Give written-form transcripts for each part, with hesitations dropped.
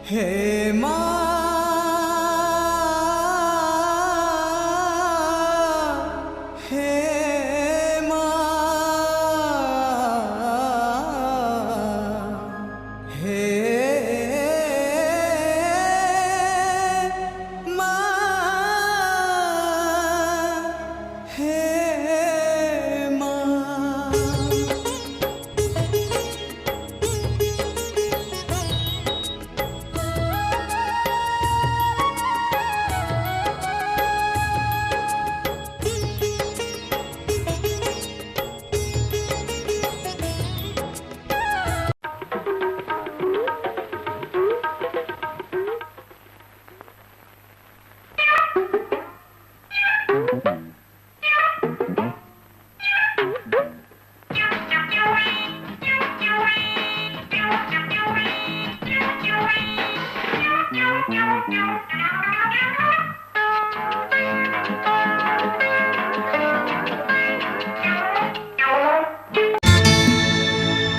हे माँ हे माँ हे माँ हे माँ।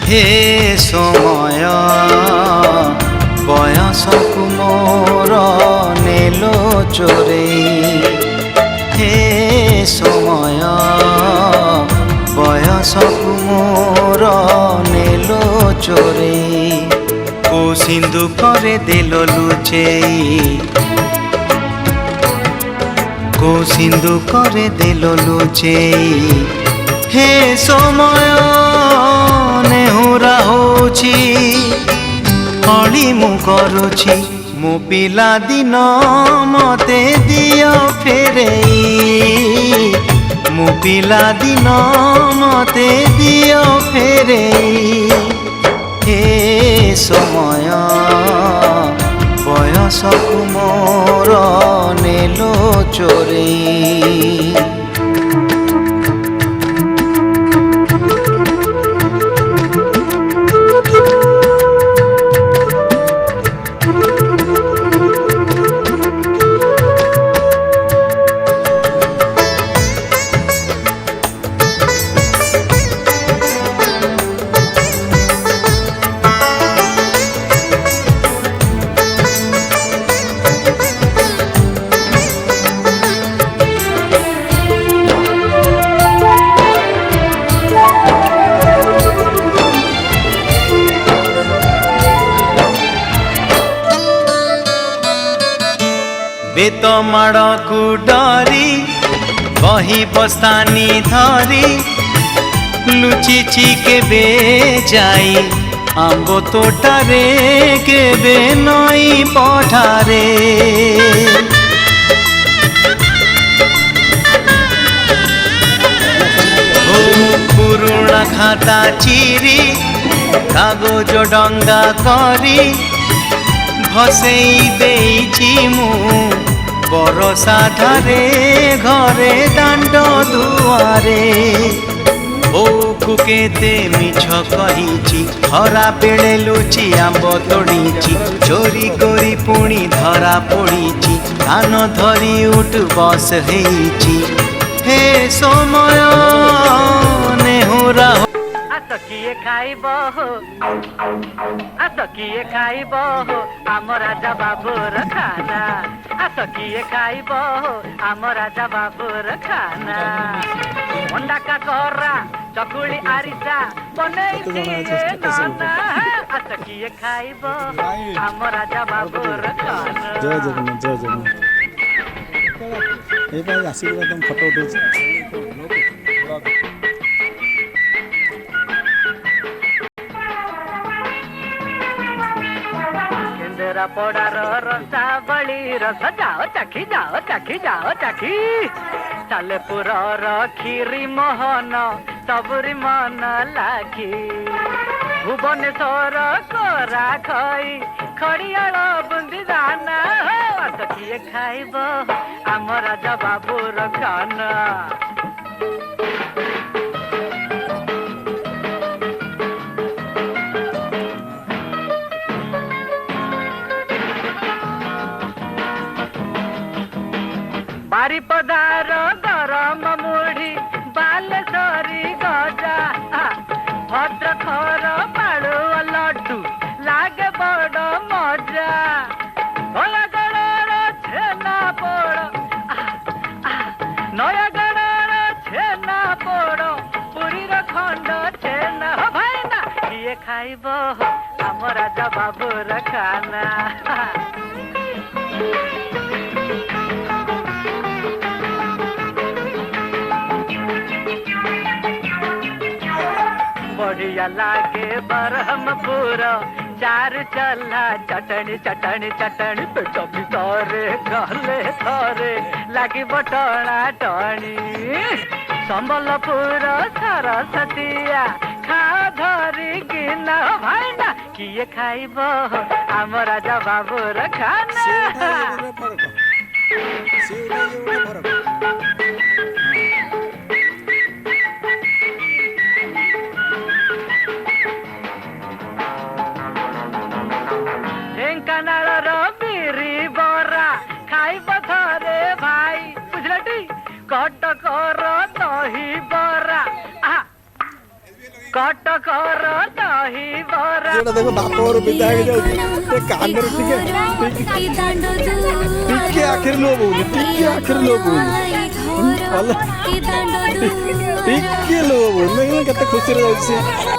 हे समय बयसकु मोर नेलो चोरे हे समय बयसकु मोर नेलो चोरे को सिंधु करे देलो लुचेई को सिंधु करे देलो लुचेई हे समय नेहुरा होछि हली मु करुछि मो पिला दिन मते दियो फेरेई मो पिला दिन मते दियो फेरेई हे समय बयसकु मोर नेलो चोरेई। बेत माड़ को डरी बही बस्तानी धरी लुचिची केबे जाई आंब तोटारे केबे नई पठारे ओ पुरुणा खाता चिरी कागज डंगा करी भसेई देइछि मु बरसा धारे घरे दांड दुआरे ओ कुकेते मिछ कहिछि हरा बेले लुचि आंब तोड़ीछि चोरी करी पुणी धरा पड़ीछि कान धरी उठ बस हेइछि हे समय नेहुरा किए खाइब हो आस किए खाइब हो आम राजा बाबूर खाना आस किए खाइब हो आम राजा बाबूर खाना अंडा का कोरा चकुली आरिसा बनैछि नाना आस किए खाइब आम राजा बाबूर खाना। जय जगन्नाथ जय जगन्नाथ ये भाई आशीर्वाद तुम फोटो उठे पड़ार रसा बड़ी रस जाओ चाखी जाओ चाखी जाओ चाखी सालेपुर खीरी मोहन सबुरी मन लागी भुवनेश्वर कोरा खई खड़ियाल बुंदी दाना किए खाइब आम राजा बाबूर खाना। बारिपदार गरम मुढ़ी बालेश्वरी गजा भद्रखर पाड़ुआ लड्डू लागे बड़ मजा। राजा बाबू रखाना बढ़िया लागे बरहमपुर चार चला चटनी चटनी चटनी पेट भितरे गले थरे लागी बटना टणी संबलपुर सरस्वतीया खा धरी गिना भाईना किए खाइब आम राजा बाबू रखाना ढेंकानाल बिरी बरा खाइब थरे भाई बुझलटी कटकर दही बरा कटकर दही बरा এটা দেখো বাপর বিদায় হয়ে যাচ্ছে কানের থেকে টিকে আখের লোভ হলো টিকে আখের লোভ হলো টিকে লোভ হলো কেতে খুশি রে যাচ্ছে